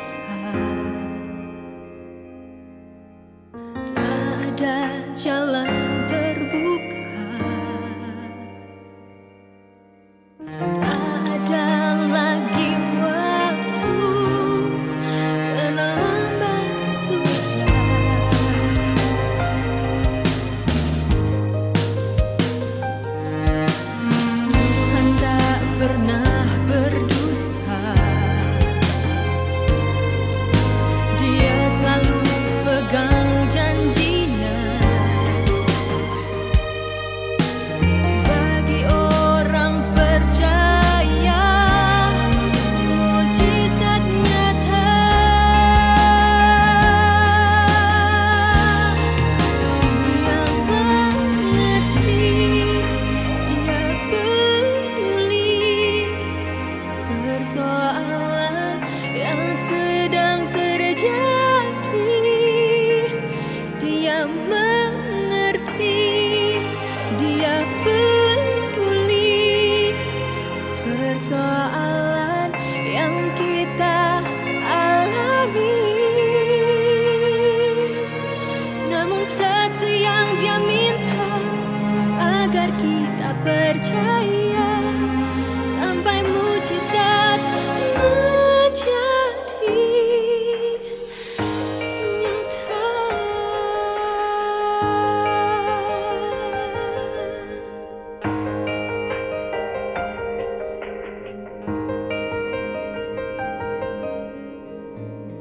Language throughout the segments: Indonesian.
dosa, tak ada jalan terbuka, tak ada lagi waktu, terlambat sudah. Tuhan tak pernah berdusta, Dia selalu pegang janjinya. Bagi orang percaya, mujizat nyata. Dia mengerti, Dia peduli persoalan yang sedang terjadi. Dia mengerti, Dia peduli persoalan yang kita alami. Namun satu yang Dia minta, agar kita percaya sampai mujizat menjadi nyata.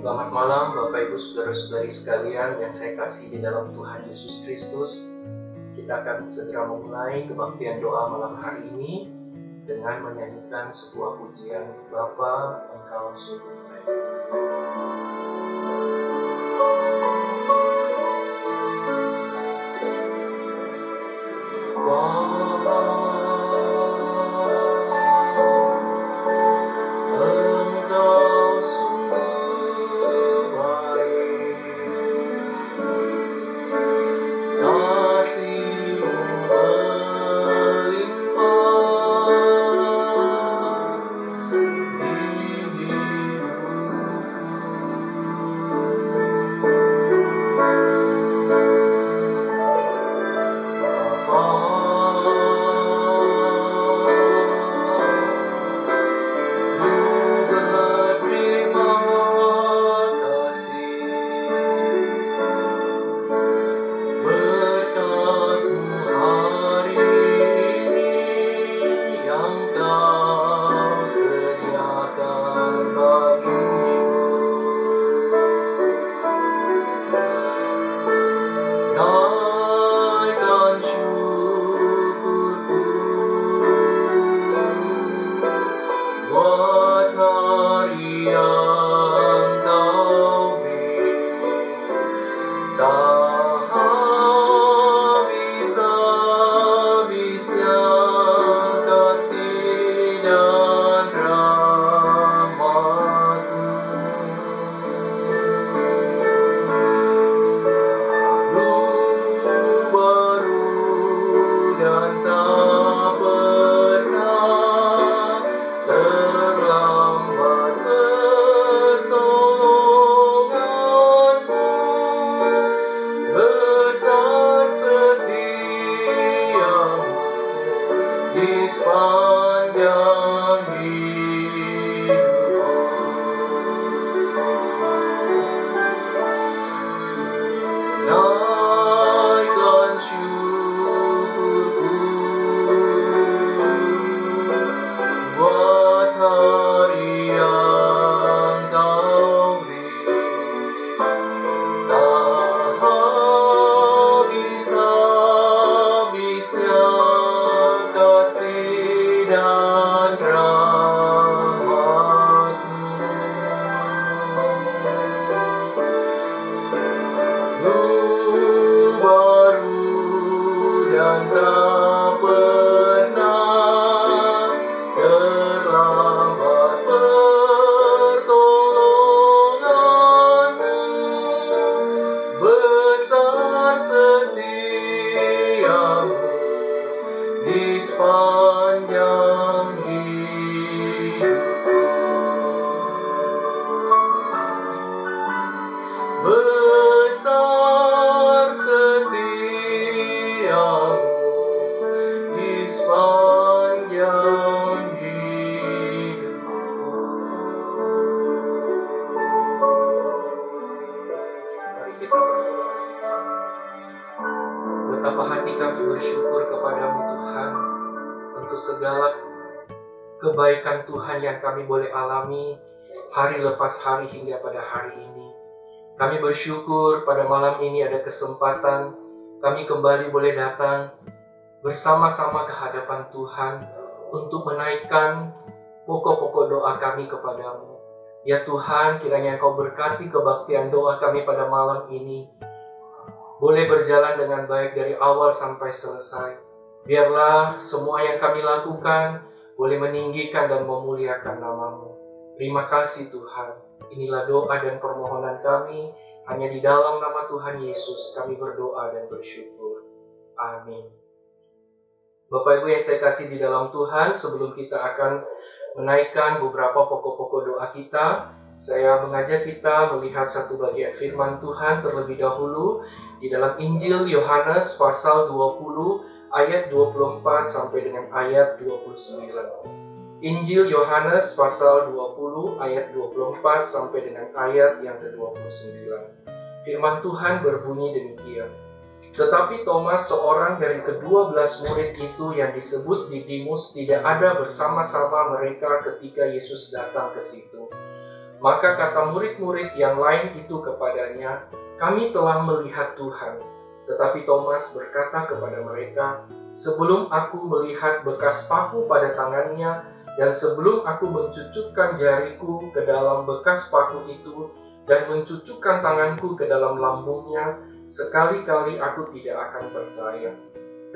Selamat malam Bapak Ibu Saudara-saudari sekalian yang saya kasih di dalam Tuhan Yesus Kristus. Kita akan segera memulai kebaktian doa malam hari ini dengan menyanyikan sebuah pujian, Bapa Engkau sungguh baik. Engkau sungguh baik, kasih-Mu melimpah di hidup besar setiamu di sepanjang hidupku. Mari kita berdoa. Betapa hati kami bersyukur kepadamu Tuhan untuk segala kebaikan Tuhan yang kami boleh alami hari lepas hari hingga pada hari ini. Kami bersyukur pada malam ini ada kesempatan kami kembali boleh datang bersama-sama ke hadapan Tuhan untuk menaikkan pokok-pokok doa kami kepadamu. Ya Tuhan, kiranya Engkau berkati kebaktian doa kami pada malam ini boleh berjalan dengan baik dari awal sampai selesai. Biarlah semua yang kami lakukan boleh meninggikan dan memuliakan nama-Mu. Terima kasih Tuhan. Inilah doa dan permohonan kami. Hanya di dalam nama Tuhan Yesus kami berdoa dan bersyukur. Amin. Bapak Ibu yang saya kasih di dalam Tuhan, sebelum kita akan menaikkan beberapa pokok-pokok doa kita, saya mengajak kita melihat satu bagian firman Tuhan terlebih dahulu di dalam Injil Yohanes pasal 20 ayat 24 sampai dengan ayat 29. Injil Yohanes pasal 20 ayat 24 sampai dengan ayat yang ke-29. Firman Tuhan berbunyi demikian. Tetapi Thomas, seorang dari ke-12 murid itu yang disebut Didimus, tidak ada bersama-sama mereka ketika Yesus datang ke situ. Maka kata murid-murid yang lain itu kepadanya, "Kami telah melihat Tuhan." Tetapi Thomas berkata kepada mereka, "Sebelum aku melihat bekas paku pada tangannya, dan sebelum aku mencucukkan jariku ke dalam bekas paku itu, dan mencucukkan tanganku ke dalam lambungnya, sekali-kali aku tidak akan percaya."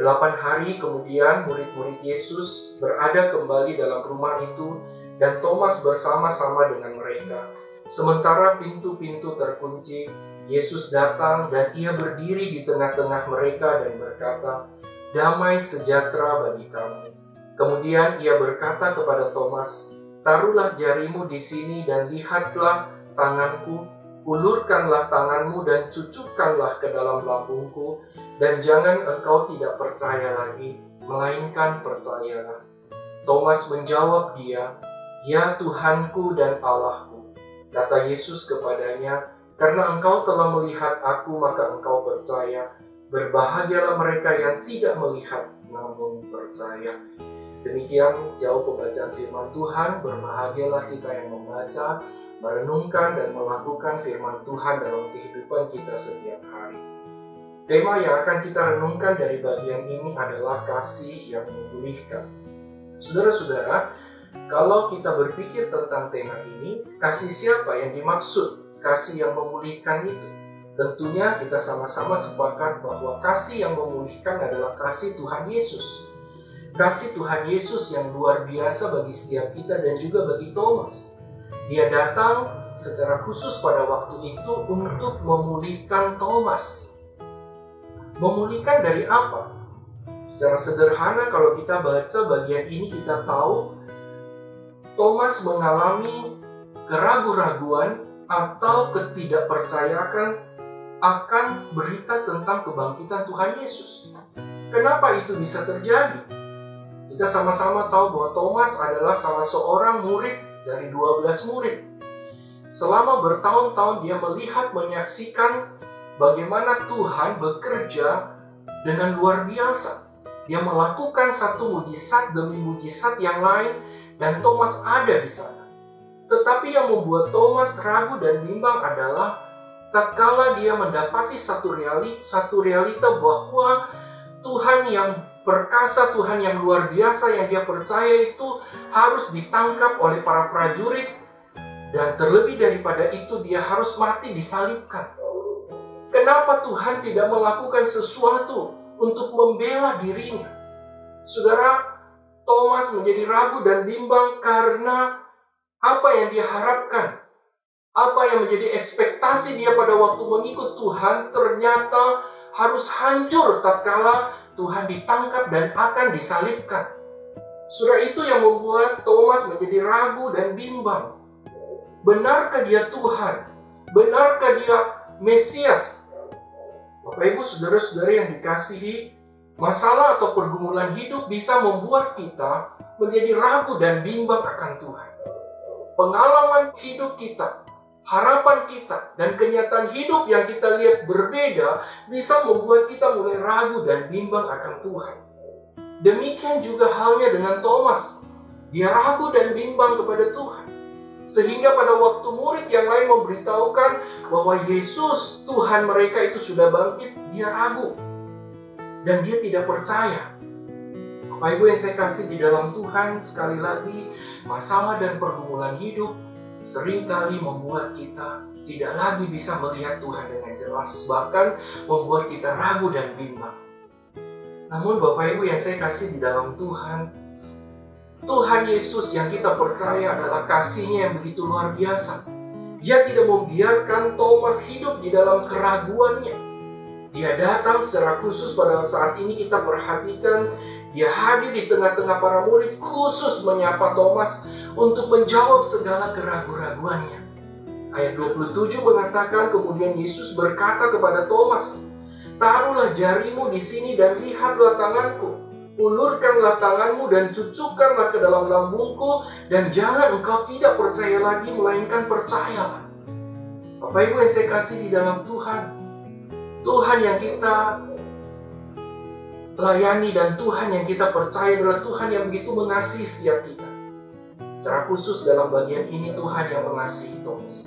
8 hari kemudian murid-murid Yesus berada kembali dalam rumah itu, dan Thomas bersama-sama dengan mereka. Sementara pintu-pintu terkunci, Yesus datang dan Ia berdiri di tengah-tengah mereka dan berkata, "Damai sejahtera bagi kamu." Kemudian Ia berkata kepada Thomas, "Taruhlah jarimu di sini dan lihatlah tanganku, ulurkanlah tanganmu dan cucukkanlah ke dalam lambungku, dan jangan engkau tidak percaya lagi, melainkan percayalah." Thomas menjawab Dia, "Ya Tuhanku dan Allahku." Kata Yesus kepadanya, "Karena engkau telah melihat aku, maka engkau percaya. Berbahagialah mereka yang tidak melihat, namun percaya." Demikian jauh pembacaan firman Tuhan. Berbahagialah kita yang membaca, merenungkan, dan melakukan firman Tuhan dalam kehidupan kita setiap hari. Tema yang akan kita renungkan dari bagian ini adalah kasih yang memulihkan. Saudara-saudara, kalau kita berpikir tentang tema ini, kasih siapa yang dimaksud? Kasih yang memulihkan itu. Tentunya kita sama-sama sepakat bahwa kasih yang memulihkan adalah kasih Tuhan Yesus. Kasih Tuhan Yesus yang luar biasa bagi setiap kita dan juga bagi Thomas. Dia datang secara khusus pada waktu itu untuk memulihkan Thomas. Memulihkan dari apa? Secara sederhana kalau kita baca bagian ini kita tahu Thomas mengalami keraguan-raguan atau ketidakpercayaan akan berita tentang kebangkitan Tuhan Yesus. Kenapa itu bisa terjadi? Kita sama-sama tahu bahwa Thomas adalah salah seorang murid dari 12 murid. Selama bertahun-tahun dia melihat, menyaksikan bagaimana Tuhan bekerja dengan luar biasa. Dia melakukan satu mujizat demi mujizat yang lain dan Thomas ada di sana. Tetapi yang membuat Thomas ragu dan bimbang adalah tatkala dia mendapati satu realita bahwa Tuhan yang perkasa, Tuhan yang luar biasa yang dia percaya itu harus ditangkap oleh para prajurit, dan terlebih daripada itu dia harus mati disalibkan. Kenapa Tuhan tidak melakukan sesuatu untuk membela dirinya? Saudara, Thomas menjadi ragu dan bimbang karena apa yang dia harapkan, apa yang menjadi ekspektasi dia pada waktu mengikut Tuhan ternyata harus hancur tatkala Tuhan ditangkap dan akan disalibkan. Saudara, itu yang membuat Thomas menjadi ragu dan bimbang. Benarkah dia Tuhan? Benarkah dia Mesias. Bapak Ibu saudara-saudara yang dikasihi, masalah atau pergumulan hidup bisa membuat kita menjadi ragu dan bimbang akan Tuhan. Pengalaman hidup kita, harapan kita, dan kenyataan hidup yang kita lihat berbeda bisa membuat kita mulai ragu dan bimbang akan Tuhan. Demikian juga halnya dengan Thomas. Dia ragu dan bimbang kepada Tuhan. Sehingga pada waktu murid yang lain memberitahukan bahwa Yesus, Tuhan mereka itu sudah bangkit, dia ragu. Dan dia tidak percaya. Bapak Ibu yang saya kasih di dalam Tuhan, sekali lagi, masalah dan pergumulan hidup seringkali membuat kita tidak lagi bisa melihat Tuhan dengan jelas, bahkan membuat kita ragu dan bimbang. Namun Bapak Ibu yang saya kasih di dalam Tuhan, Tuhan Yesus yang kita percaya adalah kasih-Nya yang begitu luar biasa. Dia tidak membiarkan Thomas hidup di dalam keraguannya. Dia datang secara khusus pada saat ini kita perhatikan, dia hadir di tengah-tengah para murid khusus menyapa Thomas untuk menjawab segala keraguan-raguannya. Ayat 27 mengatakan, kemudian Yesus berkata kepada Thomas, "Taruhlah jarimu di sini dan lihatlah tanganku. Ulurkanlah tanganmu dan cucukkanlah ke dalam lambungku, dan jangan engkau tidak percaya lagi, melainkan percayalah." Bapak Ibu yang saya kasih di dalam Tuhan, Tuhan yang kita layani dan Tuhan yang kita percaya adalah Tuhan yang begitu mengasihi setiap kita. Secara khusus dalam bagian ini Tuhan yang mengasihi Thomas.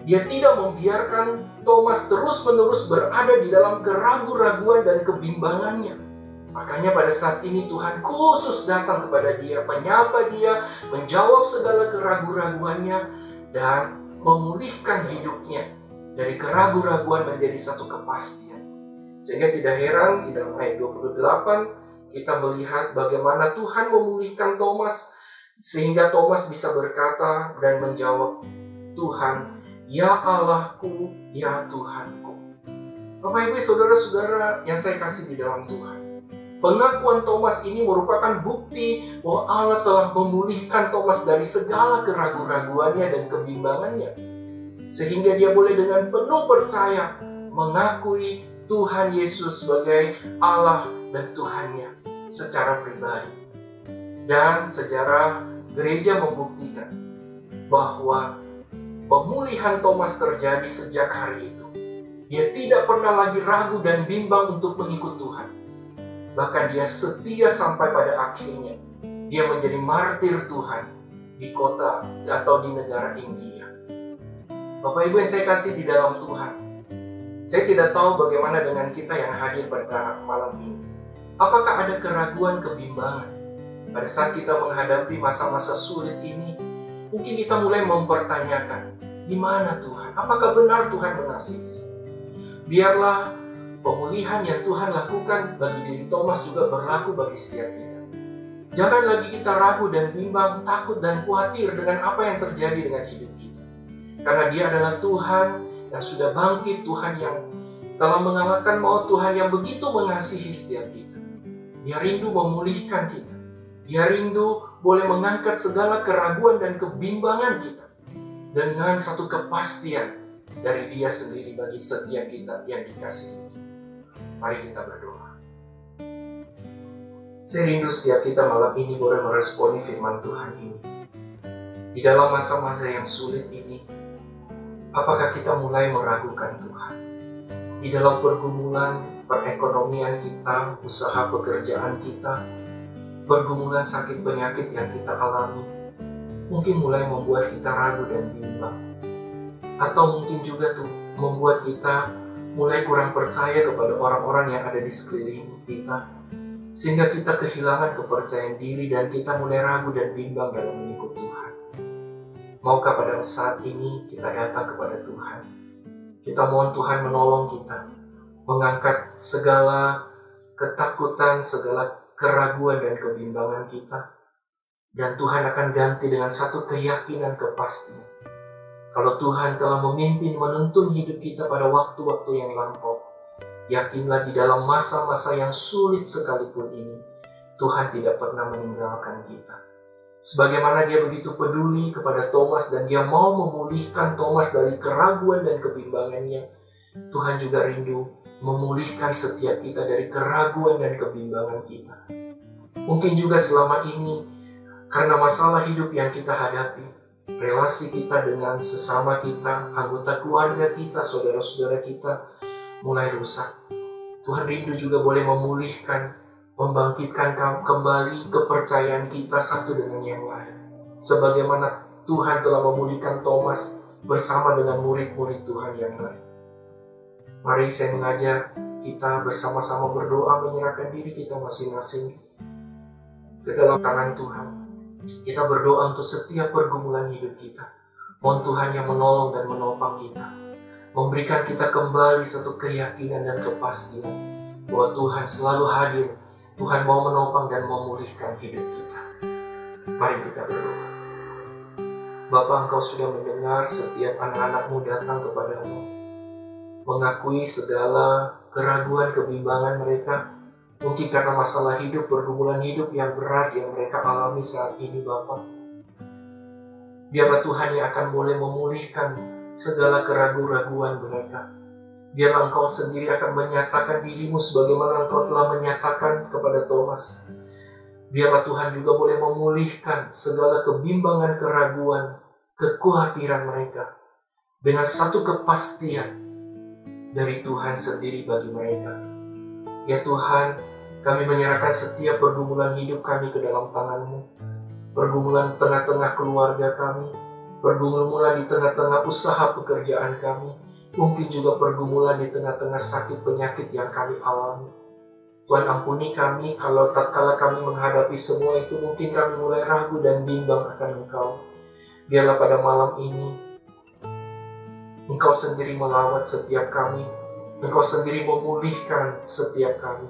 Dia tidak membiarkan Thomas terus-menerus berada di dalam keraguan-raguan dan kebimbangannya. Makanya pada saat ini Tuhan khusus datang kepada dia, menyapa dia, menjawab segala keraguan-raguannya, dan memulihkan hidupnya dari keraguan-raguan menjadi satu kepastian. Sehingga tidak heran di dalam ayat 28 kita melihat bagaimana Tuhan memulihkan Thomas, sehingga Thomas bisa berkata dan menjawab, "Tuhan, ya Allahku, ya Tuhanku." Bapak Ibu saudara-saudara yang saya kasih di dalam Tuhan, pengakuan Thomas ini merupakan bukti bahwa Allah telah memulihkan Thomas dari segala keraguan-raguannya dan kebimbangannya. Sehingga dia boleh dengan penuh percaya mengakui Tuhan Yesus sebagai Allah dan Tuhannya secara pribadi. Dan sejarah gereja membuktikan bahwa pemulihan Thomas terjadi sejak hari itu. Dia tidak pernah lagi ragu dan bimbang untuk mengikut Tuhan. Bahkan dia setia sampai pada akhirnya. Dia menjadi martir Tuhan di kota atau di negara India. Bapak Ibu yang saya kasih di dalam Tuhan, saya tidak tahu bagaimana dengan kita yang hadir pada malam ini. Apakah ada keraguan, kebimbangan? Pada saat kita menghadapi masa-masa sulit ini, mungkin kita mulai mempertanyakan, di mana Tuhan? Apakah benar Tuhan mengasihi? Biarlah pemulihan yang Tuhan lakukan bagi diri Thomas juga berlaku bagi setiap kita. Jangan lagi kita ragu dan bimbang, takut dan khawatir dengan apa yang terjadi dengan hidup kita. Karena Dia adalah Tuhan yang sudah bangkit, Tuhan yang telah mengalahkan maut, Tuhan yang begitu mengasihi setiap kita. Dia rindu memulihkan kita. Dia rindu boleh mengangkat segala keraguan dan kebimbangan kita dengan satu kepastian dari Dia sendiri bagi setiap kita yang dikasihi. Mari kita berdoa. Saya rindu setiap kita malam ini boleh meresponi firman Tuhan ini. Di dalam masa-masa yang sulit ini, apakah kita mulai meragukan Tuhan? Di dalam pergumulan perekonomian kita, usaha pekerjaan kita, pergumulan sakit penyakit yang kita alami, mungkin mulai membuat kita ragu dan bimbang. Atau mungkin juga membuat kita mulai kurang percaya kepada orang-orang yang ada di sekeliling kita, sehingga kita kehilangan kepercayaan diri dan kita mulai ragu dan bimbang dalam mengikut Tuhan. Maukah pada saat ini kita datang kepada Tuhan? Kita mohon Tuhan menolong kita, mengangkat segala ketakutan, segala keraguan dan kebimbangan kita. Dan Tuhan akan ganti dengan satu keyakinan kepastian. Kalau Tuhan telah memimpin menuntun hidup kita pada waktu-waktu yang lampau, yakinlah di dalam masa-masa yang sulit sekalipun ini, Tuhan tidak pernah meninggalkan kita. Sebagaimana Dia begitu peduli kepada Thomas dan Dia mau memulihkan Thomas dari keraguan dan kebimbangannya, Tuhan juga rindu memulihkan setiap kita dari keraguan dan kebimbangan kita. Mungkin juga selama ini karena masalah hidup yang kita hadapi, relasi kita dengan sesama kita, anggota keluarga kita, saudara-saudara kita mulai rusak. Tuhan rindu juga boleh memulihkan, membangkitkan kembali kepercayaan kita satu dengan yang lain. Sebagaimana Tuhan telah memulihkan Thomas bersama dengan murid-murid Tuhan yang lain. Mari saya mengajak kita bersama-sama berdoa menyerahkan diri kita masing-masing ke dalam tangan Tuhan. Kita berdoa untuk setiap pergumulan hidup kita. Mohon Tuhan yang menolong dan menopang kita, memberikan kita kembali satu keyakinan dan kepastian bahwa Tuhan selalu hadir. Tuhan mau menopang dan memulihkan hidup kita. Mari kita berdoa. Bapa, Engkau sudah mendengar setiap anak-anak-Mu datang kepada-Mu, mengakui segala keraguan, kebimbangan mereka. Mungkin karena masalah hidup, pergumulan hidup yang berat yang mereka alami saat ini, Bapa. Biarlah Tuhan yang akan boleh memulihkan segala keraguan-raguan mereka. Biarlah Engkau sendiri akan menyatakan diri-Mu sebagaimana Engkau telah menyatakan kepada Thomas. Biarlah Tuhan juga boleh memulihkan segala kebimbangan, keraguan, kekhawatiran mereka dengan satu kepastian dari Tuhan sendiri bagi mereka. Ya Tuhan, kami menyerahkan setiap pergumulan hidup kami ke dalam tangan-Mu. Pergumulan tengah-tengah keluarga kami, pergumulan di tengah-tengah usaha pekerjaan kami, mungkin juga pergumulan di tengah-tengah sakit penyakit yang kami alami. Tuhan, ampuni kami kalau tatkala kami menghadapi semua itu mungkin kami mulai ragu dan bimbang akan Engkau. Biarlah pada malam ini Engkau sendiri melawat setiap kami, Engkau sendiri memulihkan setiap kami,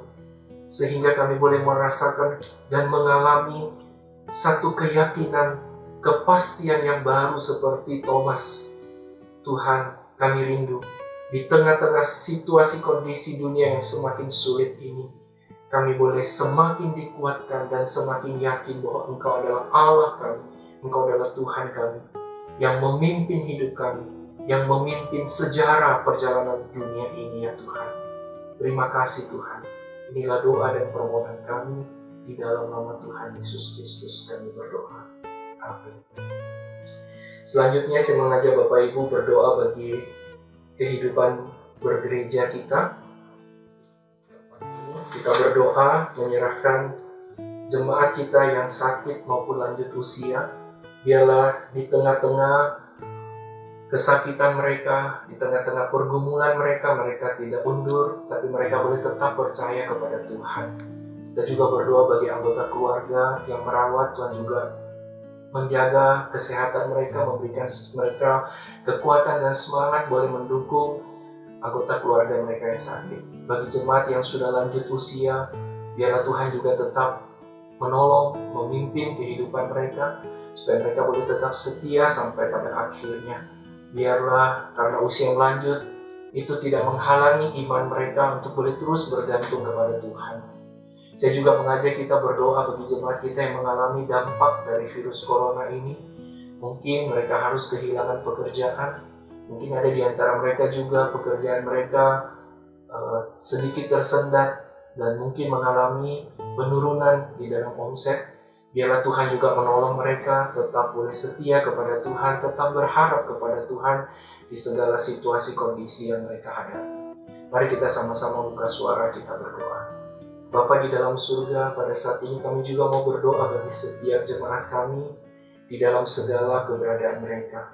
sehingga kami boleh merasakan dan mengalami satu keyakinan, kepastian yang baru seperti Thomas. Tuhan, kami rindu di tengah-tengah situasi kondisi dunia yang semakin sulit ini, kami boleh semakin dikuatkan dan semakin yakin bahwa Engkau adalah Allah kami, Engkau adalah Tuhan kami, yang memimpin hidup kami, yang memimpin sejarah perjalanan dunia ini, ya Tuhan. Terima kasih Tuhan. Inilah doa dan permohonan kami, di dalam nama Tuhan Yesus Kristus kami berdoa. Amin. Selanjutnya saya mengajak Bapak Ibu berdoa bagi kehidupan bergereja kita. Kita berdoa menyerahkan jemaat kita yang sakit maupun lanjut usia. Biarlah di tengah-tengah kesakitan mereka, di tengah-tengah pergumulan mereka, mereka tidak mundur, tapi mereka boleh tetap percaya kepada Tuhan. Kita juga berdoa bagi anggota keluarga yang merawat, Tuhan juga menjaga kesehatan mereka, memberikan mereka kekuatan dan semangat, boleh mendukung anggota keluarga mereka yang sakit. Bagi jemaat yang sudah lanjut usia, biarlah Tuhan juga tetap menolong, memimpin kehidupan mereka, supaya mereka boleh tetap setia sampai pada akhirnya. Biarlah karena usia yang lanjut itu tidak menghalangi iman mereka untuk boleh terus bergantung kepada Tuhan. Saya juga mengajak kita berdoa bagi jemaat kita yang mengalami dampak dari virus corona ini. Mungkin mereka harus kehilangan pekerjaan, mungkin ada di antara mereka juga pekerjaan mereka sedikit tersendat dan mungkin mengalami penurunan di dalam omset. Biarlah Tuhan juga menolong mereka tetap boleh setia kepada Tuhan, tetap berharap kepada Tuhan di segala situasi kondisi yang mereka hadapi. Mari kita sama-sama buka suara, kita berdoa. Bapa di dalam surga, pada saat ini kami juga mau berdoa bagi setiap jemaat kami di dalam segala keberadaan mereka.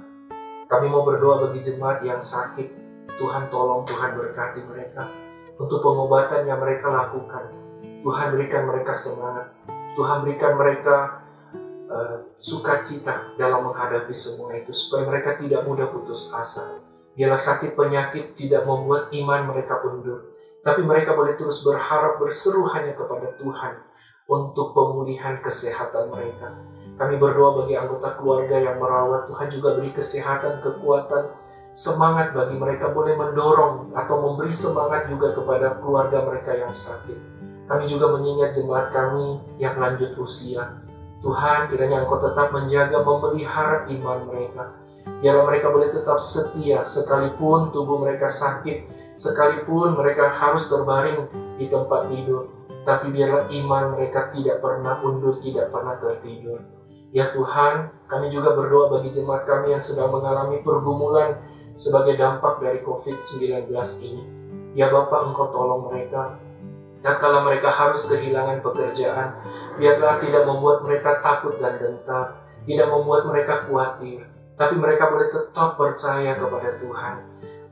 Kami mau berdoa bagi jemaat yang sakit. Tuhan tolong, Tuhan berkati mereka untuk pengobatan yang mereka lakukan. Tuhan berikan mereka semangat. Tuhan berikan mereka sukacita dalam menghadapi semua itu, supaya mereka tidak mudah putus asa. Biarlah sakit penyakit tidak membuat iman mereka undur, tapi mereka boleh terus berharap, berseru hanya kepada Tuhan untuk pemulihan kesehatan mereka. Kami berdoa bagi anggota keluarga yang merawat, Tuhan juga beri kesehatan, kekuatan, semangat bagi mereka, boleh mendorong atau memberi semangat juga kepada keluarga mereka yang sakit. Kami juga mengingat jemaat kami yang lanjut usia. Tuhan, kiranya Engkau tetap menjaga, memelihara iman mereka. Biarlah mereka boleh tetap setia sekalipun tubuh mereka sakit, sekalipun mereka harus terbaring di tempat tidur, tapi biarlah iman mereka tidak pernah undur, tidak pernah tertidur. Ya Tuhan, kami juga berdoa bagi jemaat kami yang sedang mengalami pergumulan sebagai dampak dari COVID-19 ini. Ya Bapa, Engkau tolong mereka. Dan kalau mereka harus kehilangan pekerjaan, biarlah tidak membuat mereka takut dan gentar, tidak membuat mereka khawatir, tapi mereka boleh tetap percaya kepada Tuhan.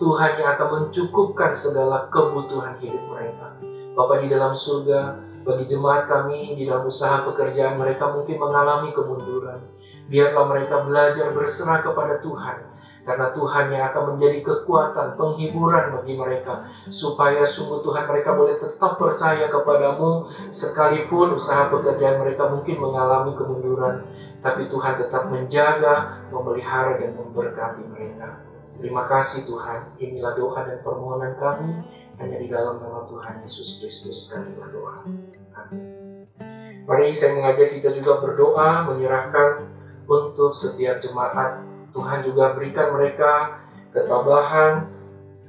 Tuhan yang akan mencukupkan segala kebutuhan hidup mereka. Bapa di dalam surga, bagi jemaat kami di dalam usaha pekerjaan mereka mungkin mengalami kemunduran. Biarlah mereka belajar berserah kepada Tuhan, karena Tuhan yang akan menjadi kekuatan, penghiburan bagi mereka, supaya sungguh Tuhan mereka boleh tetap percaya kepadamu, sekalipun usaha pekerjaan mereka mungkin mengalami kemunduran, tapi Tuhan tetap menjaga, memelihara, dan memberkati mereka. Terima kasih Tuhan, inilah doa dan permohonan kami, hanya di dalam nama Tuhan Yesus Kristus kami berdoa. Amin. Mari saya mengajak kita juga berdoa, menyerahkan untuk setiap jemaat. Tuhan juga berikan mereka ketabahan,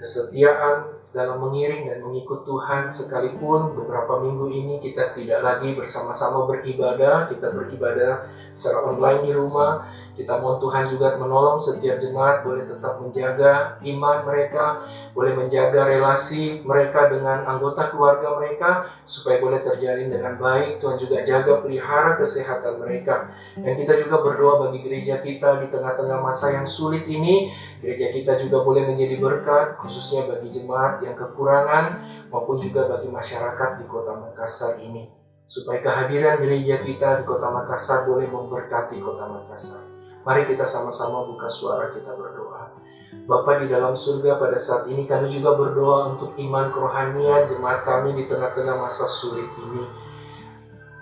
kesetiaan dalam mengiring dan mengikut Tuhan, sekalipun beberapa minggu ini kita tidak lagi bersama-sama beribadah, kita beribadah secara online di rumah. Kita mohon Tuhan juga menolong setiap jemaat boleh tetap menjaga iman mereka, boleh menjaga relasi mereka dengan anggota keluarga mereka, supaya boleh terjalin dengan baik. Tuhan juga jaga pelihara kesehatan mereka. Dan kita juga berdoa bagi gereja kita di tengah-tengah masa yang sulit ini. Gereja kita juga boleh menjadi berkat, khususnya bagi jemaat yang kekurangan, maupun juga bagi masyarakat di Kota Makassar ini. Supaya kehadiran gereja kita di Kota Makassar boleh memberkati Kota Makassar. Mari kita sama-sama buka suara kita berdoa. Bapa di dalam surga, pada saat ini kami juga berdoa untuk iman kerohanian jemaat kami di tengah-tengah masa sulit ini.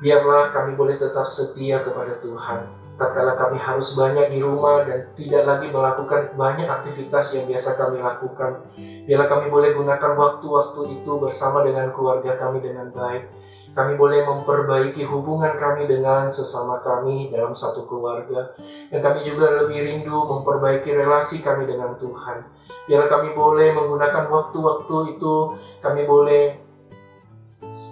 Biarlah kami boleh tetap setia kepada Tuhan. Tatkala kami harus banyak di rumah dan tidak lagi melakukan banyak aktivitas yang biasa kami lakukan, biarlah kami boleh gunakan waktu-waktu itu bersama dengan keluarga kami dengan baik. Kami boleh memperbaiki hubungan kami dengan sesama kami dalam satu keluarga. Dan kami juga lebih rindu memperbaiki relasi kami dengan Tuhan. Biarlah kami boleh menggunakan waktu-waktu itu, kami boleh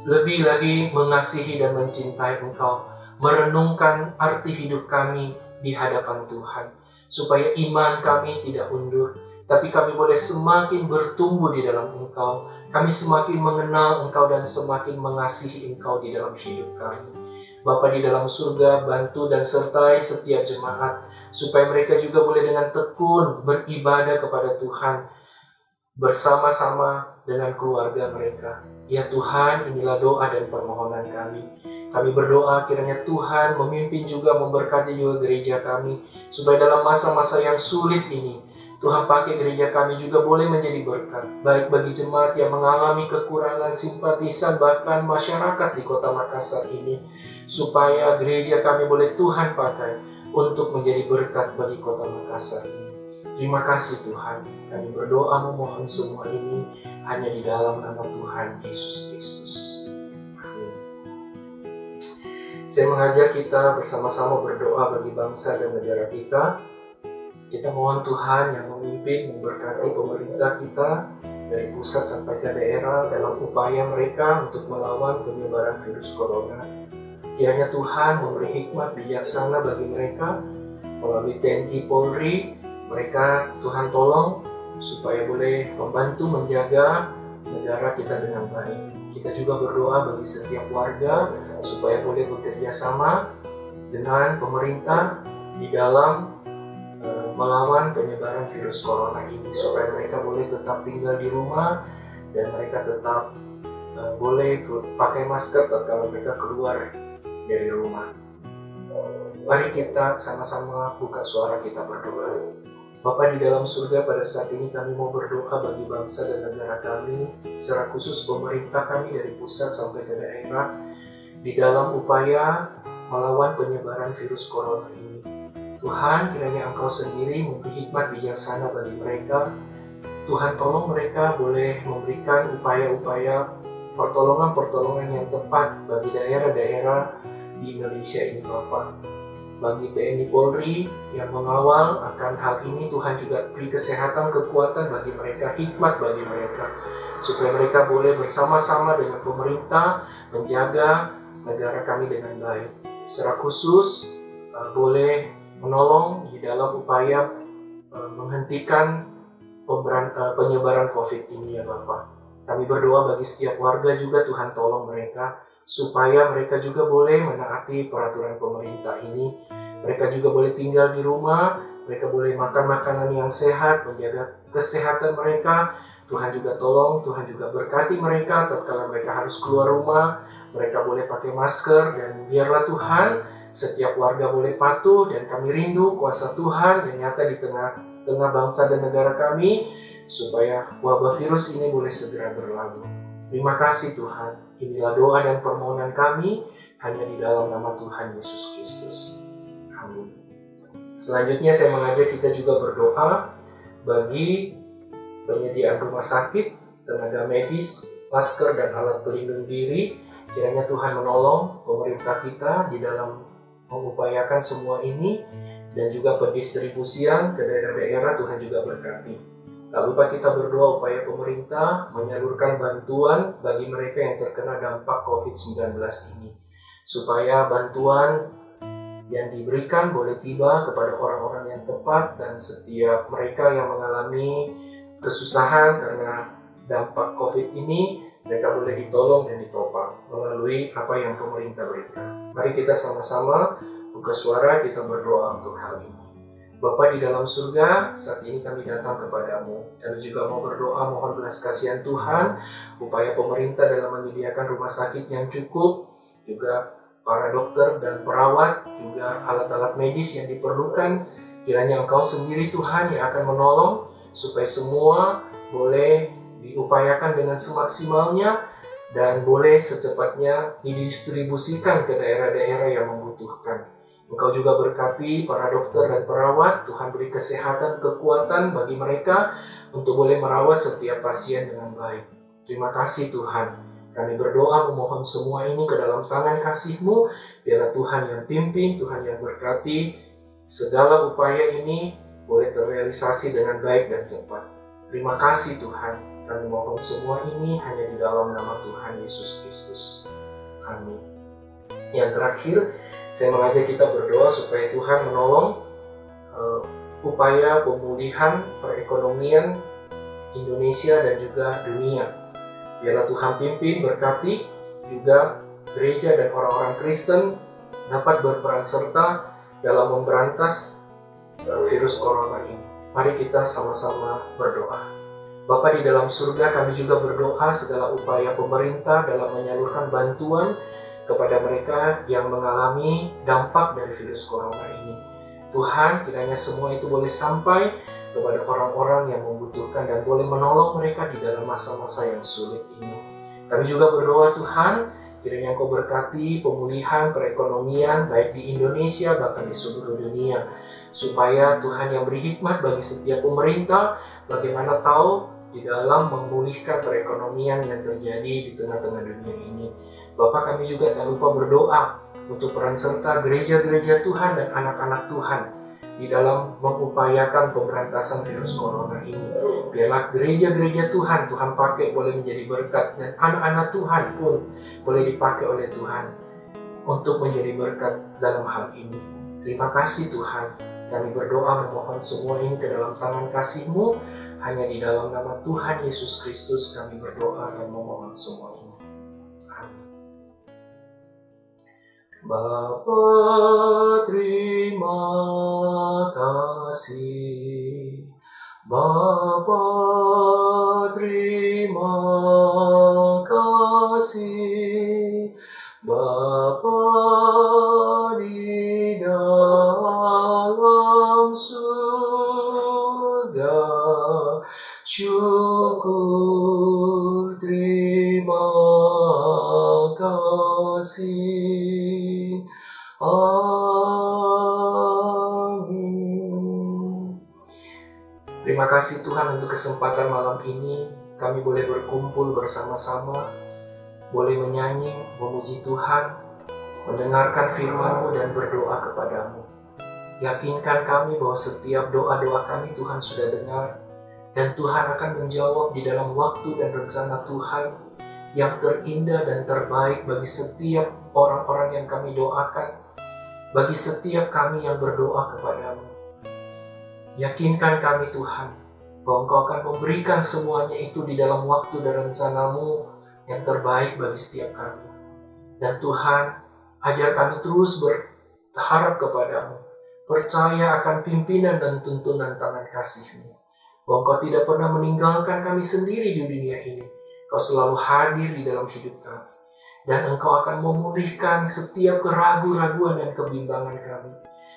lebih lagi mengasihi dan mencintai Engkau, merenungkan arti hidup kami di hadapan Tuhan, supaya iman kami tidak undur, tapi kami boleh semakin bertumbuh di dalam Engkau. Kami semakin mengenal Engkau dan semakin mengasihi Engkau di dalam hidup kami. Bapa di dalam surga, bantu dan sertai setiap jemaat, supaya mereka juga boleh dengan tekun beribadah kepada Tuhan bersama-sama dengan keluarga mereka. Ya Tuhan, inilah doa dan permohonan kami. Kami berdoa kiranya Tuhan memimpin juga, memberkati juga gereja kami, supaya dalam masa-masa yang sulit ini, Tuhan pakai gereja kami juga boleh menjadi berkat, baik bagi jemaat yang mengalami kekurangan simpatisan, bahkan masyarakat di Kota Makassar ini, supaya gereja kami boleh Tuhan pakai untuk menjadi berkat bagi Kota Makassar ini. Terima kasih Tuhan, kami berdoa memohon semua ini hanya di dalam nama Tuhan Yesus Kristus. Amin. Saya mengajak kita bersama-sama berdoa bagi bangsa dan negara kita. Kita mohon Tuhan yang memimpin, memberkati pemerintah kita dari pusat sampai ke daerah dalam upaya mereka untuk melawan penyebaran virus corona. Kiranya Tuhan memberi hikmat bijaksana bagi mereka melalui TNI Polri. Mereka Tuhan tolong supaya boleh membantu menjaga negara kita dengan baik. Kita juga berdoa bagi setiap warga supaya boleh bekerja sama dengan pemerintah di dalam melawan penyebaran virus corona ini, supaya mereka boleh tetap tinggal di rumah dan mereka tetap boleh pakai masker tatkala mereka keluar dari rumah. Mari kita sama-sama buka suara kita berdoa. Bapa di dalam surga, pada saat ini kami mau berdoa bagi bangsa dan negara kami, secara khusus pemerintah kami dari pusat sampai ke daerah, di dalam upaya melawan penyebaran virus corona ini. Tuhan, kiranya Engkau sendiri memberi hikmat bijaksana bagi mereka. Tuhan, tolong mereka boleh memberikan upaya-upaya pertolongan-pertolongan yang tepat bagi daerah-daerah di Indonesia ini, Bapak. bagi TNI Polri yang mengawal akan hal ini. Tuhan juga beri kesehatan, kekuatan bagi mereka, hikmat bagi mereka, supaya mereka boleh bersama-sama dengan pemerintah menjaga negara kami dengan baik. Secara khusus boleh menolong di dalam upaya menghentikan penyebaran COVID ini ya Bapak. Kami berdoa bagi setiap warga juga, Tuhan tolong mereka supaya mereka juga boleh menaati peraturan pemerintah ini. Mereka juga boleh tinggal di rumah, mereka boleh makan makanan yang sehat, menjaga kesehatan mereka. Tuhan juga tolong, Tuhan juga berkati mereka tatkala mereka harus keluar rumah, mereka boleh pakai masker, dan biarlah Tuhan setiap warga boleh patuh, dan kami rindu kuasa Tuhan yang nyata di tengah bangsa dan negara kami, supaya wabah virus ini boleh segera berlalu. Terima kasih Tuhan. Inilah doa dan permohonan kami hanya di dalam nama Tuhan Yesus Kristus. Amin. Selanjutnya saya mengajak kita juga berdoa bagi penyediaan rumah sakit, tenaga medis, masker dan alat pelindung diri. Kiranya Tuhan menolong pemerintah kita di dalam mengupayakan semua ini, dan juga pendistribusian ke daerah-daerah Tuhan juga berkati. Tak lupa kita berdoa upaya pemerintah menyalurkan bantuan bagi mereka yang terkena dampak COVID-19 ini, supaya bantuan yang diberikan boleh tiba kepada orang-orang yang tepat, dan setiap mereka yang mengalami kesusahan karena dampak COVID ini, mereka boleh ditolong dan ditopang melalui apa yang pemerintah berikan. Mari kita sama-sama buka suara, kita berdoa untuk hal ini. Bapa di dalam surga, saat ini kami datang kepadamu. Kami juga mau berdoa mohon belas kasihan Tuhan, upaya pemerintah dalam menyediakan rumah sakit yang cukup, juga para dokter dan perawat, juga alat-alat medis yang diperlukan. Kiranya Engkau sendiri Tuhan yang akan menolong, supaya semua boleh diupayakan dengan semaksimalnya, dan boleh secepatnya didistribusikan ke daerah-daerah yang membutuhkan. Engkau juga berkati para dokter dan perawat, Tuhan beri kesehatan, kekuatan bagi mereka untuk boleh merawat setiap pasien dengan baik. Terima kasih Tuhan. Kami berdoa memohon semua ini ke dalam tangan kasih-Mu. Biarlah Tuhan yang pimpin, Tuhan yang berkati. Segala upaya ini boleh terrealisasi dengan baik dan cepat. Terima kasih Tuhan. Kami mohon semua ini hanya di dalam nama Tuhan Yesus Kristus. Amin. Yang terakhir, saya mengajak kita berdoa supaya Tuhan menolong upaya pemulihan perekonomian Indonesia dan juga dunia. Biarlah Tuhan pimpin, berkati, juga gereja dan orang-orang Kristen dapat berperan serta dalam memberantas virus corona ini. Mari kita sama-sama berdoa. Bapa di dalam surga, kami juga berdoa segala upaya pemerintah dalam menyalurkan bantuan kepada mereka yang mengalami dampak dari virus corona ini. Tuhan, kiranya semua itu boleh sampai kepada orang-orang yang membutuhkan dan boleh menolong mereka di dalam masa-masa yang sulit ini. Kami juga berdoa Tuhan, kiranya Engkau berkati pemulihan perekonomian baik di Indonesia bahkan di seluruh dunia, supaya Tuhan yang beri hikmat bagi setiap pemerintah bagaimana tahu di dalam memulihkan perekonomian yang terjadi di tengah-tengah dunia ini. Bapak, kami juga tak lupa berdoa untuk peran serta gereja-gereja Tuhan dan anak-anak Tuhan di dalam mengupayakan pemberantasan virus corona ini. Biarlah gereja-gereja Tuhan pakai boleh menjadi berkat, dan anak-anak Tuhan pun boleh dipakai oleh Tuhan untuk menjadi berkat dalam hal ini. Terima kasih Tuhan. Kami berdoa memohon semua ini ke dalam tangan kasih-Mu. Hanya di dalam nama Tuhan Yesus Kristus kami berdoa dan memohon semua ini. Bapa, terima kasih. Bapa, terima kasih. Bapa di dalam surga, syukur terima kasih. Amin. Terima kasih Tuhan untuk kesempatan malam ini. Kami boleh berkumpul bersama-sama, boleh menyanyi, memuji Tuhan. mendengarkan firman-Mu dan berdoa kepadamu. Yakinkan kami bahwa setiap doa-doa kami Tuhan sudah dengar, dan Tuhan akan menjawab di dalam waktu dan rencana Tuhan yang terindah dan terbaik bagi setiap orang-orang yang kami doakan, bagi setiap kami yang berdoa kepadamu. Yakinkan kami Tuhan, bahwa Engkau akan memberikan semuanya itu di dalam waktu dan rencana-Mu yang terbaik bagi setiap kami. Dan Tuhan, ajar kami terus berharap kepadamu, percaya akan pimpinan dan tuntunan tangan kasih-Mu, bahwa Engkau tidak pernah meninggalkan kami sendiri di dunia ini. Engkau selalu hadir di dalam hidup kami, dan Engkau akan memulihkan setiap keraguan-raguan dan kebimbangan kami.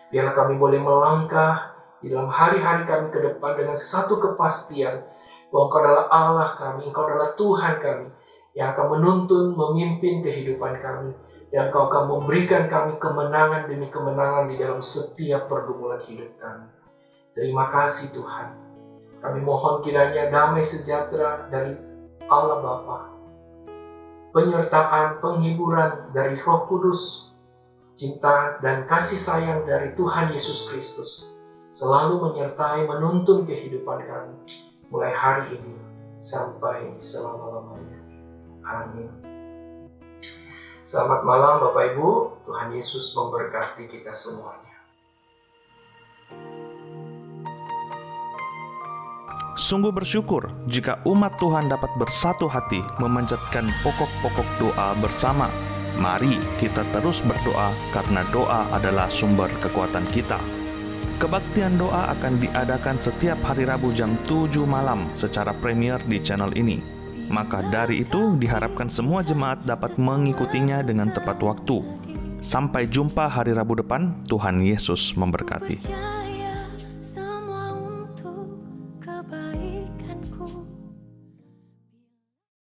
Biarlah kami boleh melangkah di dalam hari-hari kami ke depan dengan satu kepastian bahwa Engkau adalah Allah kami, Engkau adalah Tuhan kami yang akan menuntun, memimpin kehidupan kami, dan Engkau akan memberikan kami kemenangan demi kemenangan di dalam setiap pergumulan hidup kami. Terima kasih Tuhan. Kami mohon kiranya damai sejahtera dari Allah Bapa, penyertaan, penghiburan dari Roh Kudus, cinta dan kasih sayang dari Tuhan Yesus Kristus selalu menyertai, menuntun kehidupan kami mulai hari ini sampai selama-lamanya. Amin. Selamat malam Bapak Ibu, Tuhan Yesus memberkati kita semuanya. Sungguh bersyukur jika umat Tuhan dapat bersatu hati memanjatkan pokok-pokok doa bersama. Mari kita terus berdoa karena doa adalah sumber kekuatan kita. Kebaktian doa akan diadakan setiap hari Rabu jam 7 malam secara premier di channel ini. Maka dari itu diharapkan semua jemaat dapat mengikutinya dengan tepat waktu. Sampai jumpa hari Rabu depan, Tuhan Yesus memberkati.